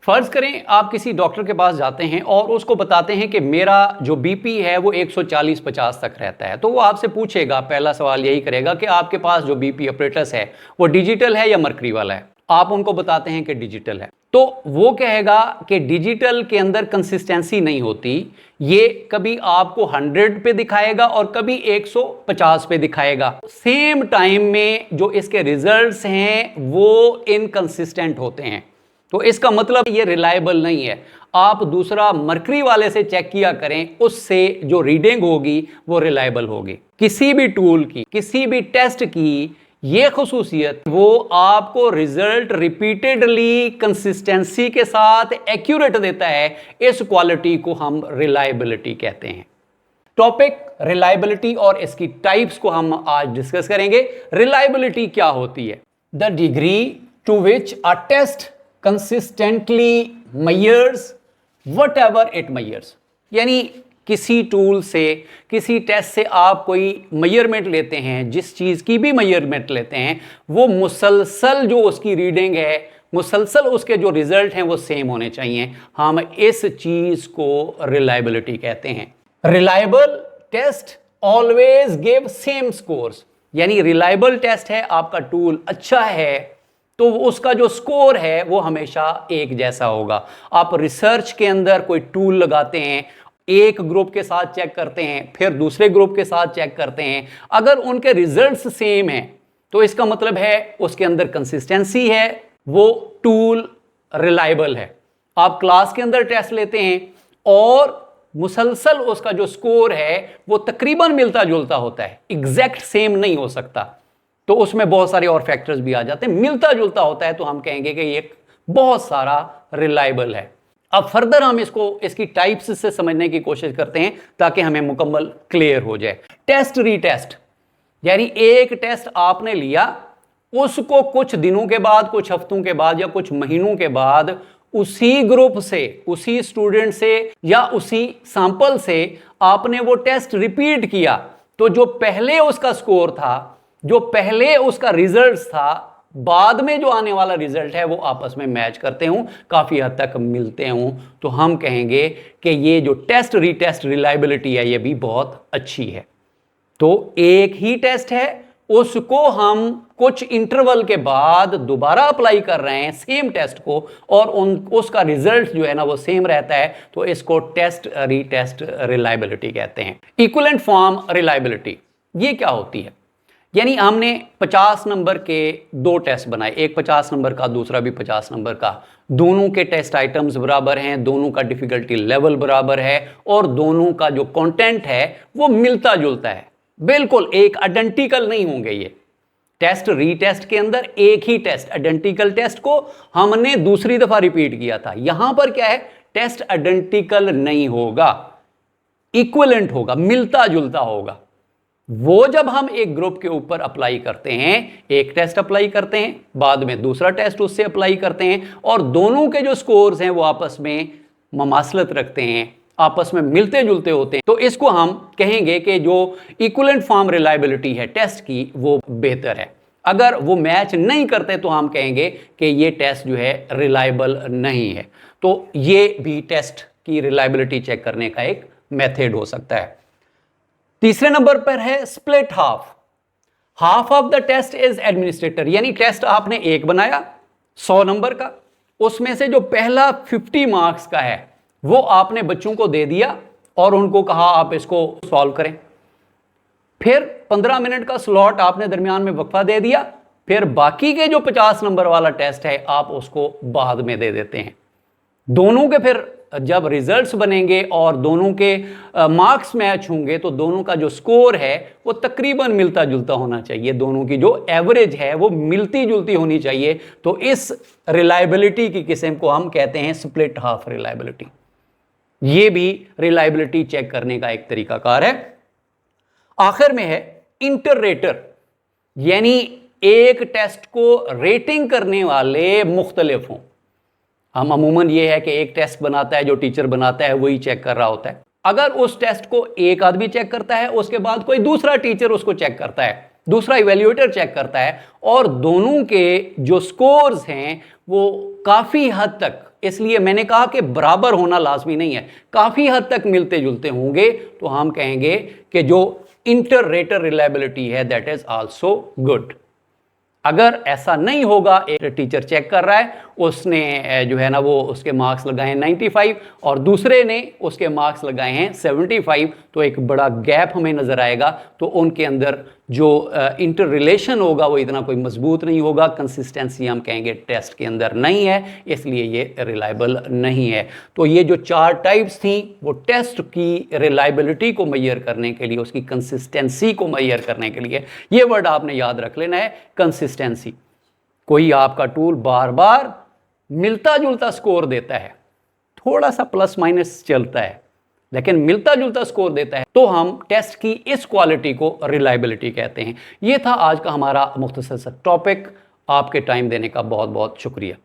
फर्ज करें आप किसी डॉक्टर के पास जाते हैं और उसको बताते हैं कि मेरा जो बीपी है वो 140-50 तक रहता है, तो वो आपसे पूछेगा, पहला सवाल यही करेगा कि आपके पास जो बीपी अपरेटस है वो डिजिटल है या मरकरी वाला है। आप उनको बताते हैं कि डिजिटल है, तो वो कहेगा कि डिजिटल के अंदर कंसिस्टेंसी नहीं होती, ये कभी आपको 100 पे दिखाएगा और कभी 150 पे दिखाएगा। सेम टाइम में जो इसके रिजल्ट्स हैं वो इनकंसिस्टेंट होते हैं, तो इसका मतलब ये रिलायबल नहीं है। आप दूसरा मरकरी वाले से चेक किया करें, उससे जो रीडिंग होगी वो रिलायबल होगी। किसी भी टूल की, किसी भी टेस्ट की ये खुसूसियत, वो आपको रिजल्ट रिपीटेडली कंसिस्टेंसी के साथ एक्यूरेट देता है। इस क्वालिटी को हम रिलायबिलिटी कहते हैं। टॉपिक रिलायबिलिटी और इसकी टाइप्स को हम आज डिस्कस करेंगे। रिलायबिलिटी क्या होती है? The degree to which a test consistently measures whatever it measures, यानी किसी टूल से, किसी टेस्ट से आप कोई मेजरमेंट लेते हैं, जिस चीज़ की भी मेजरमेंट लेते हैं, वो मुसलसल जो उसकी रीडिंग है, मुसलसल उसके जो रिजल्ट हैं वो सेम होने चाहिए। हम इस चीज़ को रिलायबिलिटी कहते हैं। Reliable test always give same scores, यानी रिलायबल टेस्ट है, आपका टूल अच्छा है तो उसका जो स्कोर है वो हमेशा एक जैसा होगा। आप रिसर्च के अंदर कोई टूल लगाते हैं, एक ग्रुप के साथ चेक करते हैं, फिर दूसरे ग्रुप के साथ चेक करते हैं, अगर उनके रिजल्ट्स सेम हैं तो इसका मतलब है उसके अंदर कंसिस्टेंसी है, वो टूल रिलायबल है। आप क्लास के अंदर टेस्ट लेते हैं और मुसलसल उसका जो स्कोर है वो तकरीबन मिलता जुलता होता है, एग्जैक्ट सेम नहीं हो सकता, तो उसमें बहुत सारे और फैक्टर्स भी आ जाते हैं। मिलता जुलता होता है तो हम कहेंगे कि ये बहुत सारा रिलायबल है। अब फर्दर हम इसको इसकी टाइप्स से समझने की कोशिश करते हैं ताकि हमें मुकम्मल क्लियर हो जाए। टेस्ट रीटेस्ट, यानी एक टेस्ट आपने लिया, उसको कुछ दिनों के बाद, कुछ हफ्तों के बाद या कुछ महीनों के बाद उसी ग्रुप से, उसी स्टूडेंट से या उसी सैंपल से आपने वो टेस्ट रिपीट किया, तो जो पहले उसका स्कोर था, जो पहले उसका रिजल्ट था, बाद में जो आने वाला रिजल्ट है वो आपस में मैच करते हूं, काफी हद तक मिलते हूं, तो हम कहेंगे कि ये जो टेस्ट रीटेस्ट रिलायबिलिटी है ये भी बहुत अच्छी है। तो एक ही टेस्ट है, उसको हम कुछ इंटरवल के बाद दोबारा अप्लाई कर रहे हैं सेम टेस्ट को, और उसका रिजल्ट जो है ना वो सेम रहता है, तो इसको टेस्ट रीटेस्ट रिलायबिलिटी कहते हैं। इक्विवेलेंट फॉर्म रिलायबिलिटी ये क्या होती है? यानी हमने 50 नंबर के दो टेस्ट बनाए, एक 50 नंबर का, दूसरा भी 50 नंबर का, दोनों के टेस्ट आइटम्स बराबर हैं, दोनों का डिफिकल्टी लेवल बराबर है और दोनों का जो कंटेंट है वो मिलता जुलता है, बिल्कुल एक आइडेंटिकल नहीं होंगे। ये टेस्ट रीटेस्ट के अंदर एक ही टेस्ट, आइडेंटिकल टेस्ट को हमने दूसरी दफा रिपीट किया था। यहां पर क्या है, टेस्ट आइडेंटिकल नहीं होगा, इक्विवेलेंट होगा, मिलता जुलता होगा। वो जब हम एक ग्रुप के ऊपर अप्लाई करते हैं, एक टेस्ट अप्लाई करते हैं, बाद में दूसरा टेस्ट उससे अप्लाई करते हैं, और दोनों के जो स्कोर्स हैं वो आपस में ममासलत रखते हैं, आपस में मिलते जुलते होते हैं, तो इसको हम कहेंगे कि जो इक्विवेलेंट फॉर्म रिलायबिलिटी है टेस्ट की वो बेहतर है। अगर वो मैच नहीं करते तो हम कहेंगे कि ये टेस्ट जो है रिलायबल नहीं है। तो ये भी टेस्ट की रिलायबिलिटी चेक करने का एक मेथड हो सकता है। तीसरे नंबर पर है split half. Half of the test is administrator, यानी टेस्ट आपने एक बनाया 100 नंबर का, उसमें से जो पहला 50 मार्क्स का है वो आपने बच्चों को दे दिया और उनको कहा आप इसको सॉल्व करें। फिर 15 मिनट का स्लॉट आपने दरमियान में वक्फा दे दिया, फिर बाकी के जो 50 नंबर वाला टेस्ट है आप उसको बाद में दे देते हैं। दोनों के फिर जब रिजल्ट्स बनेंगे और दोनों के मार्क्स मैच होंगे तो दोनों का जो स्कोर है वो तकरीबन मिलता जुलता होना चाहिए, दोनों की जो एवरेज है वो मिलती जुलती होनी चाहिए। तो इस रिलायबिलिटी की किस्म को हम कहते हैं स्प्लिट हाफ रिलायबिलिटी। ये भी रिलायबिलिटी चेक करने का एक तरीकाकार है। आखिर में है इंटररेटर, यानी एक टेस्ट को रेटिंग करने वाले मुख्तलिफ हों। हम अमूमन ये है कि एक टेस्ट बनाता है, जो टीचर बनाता है वही चेक कर रहा होता है। अगर उस टेस्ट को एक आदमी चेक करता है, उसके बाद कोई दूसरा टीचर उसको चेक करता है, दूसरा इवैल्यूएटर चेक करता है, और दोनों के जो स्कोर्स हैं वो काफ़ी हद तक इसलिए मैंने कहा कि बराबर होना लाजमी नहीं है, काफ़ी हद तक मिलते जुलते होंगे तो हम कहेंगे कि जो इंटर रेटर रिलायबिलिटी है दैट इज आल्सो गुड। अगर ऐसा नहीं होगा, एक टीचर चेक कर रहा है, उसने जो है ना वो उसके मार्क्स लगाए हैं 95 और दूसरे ने उसके मार्क्स लगाए हैं 75, तो एक बड़ा गैप हमें नज़र आएगा। तो उनके अंदर जो इंटर रिलेशन होगा वो इतना कोई मजबूत नहीं होगा, कंसिस्टेंसी हम कहेंगे टेस्ट के अंदर नहीं है, इसलिए ये रिलायबल नहीं है। तो ये जो 4 टाइप्स थी वो टेस्ट की रिलायबिलिटी को मैयर करने के लिए, उसकी कंसिस्टेंसी को मैयर करने के लिए, ये वर्ड आपने याद रख लेना है, कंसिस्टेंसी। कोई आपका टूल बार बार मिलता जुलता स्कोर देता है, थोड़ा सा प्लस माइनस चलता है लेकिन मिलता जुलता स्कोर देता है, तो हम टेस्ट की इस क्वालिटी को रिलायबिलिटी कहते हैं। यह था आज का हमारा मुख्तसर सा टॉपिक। आपके टाइम देने का बहुत बहुत शुक्रिया।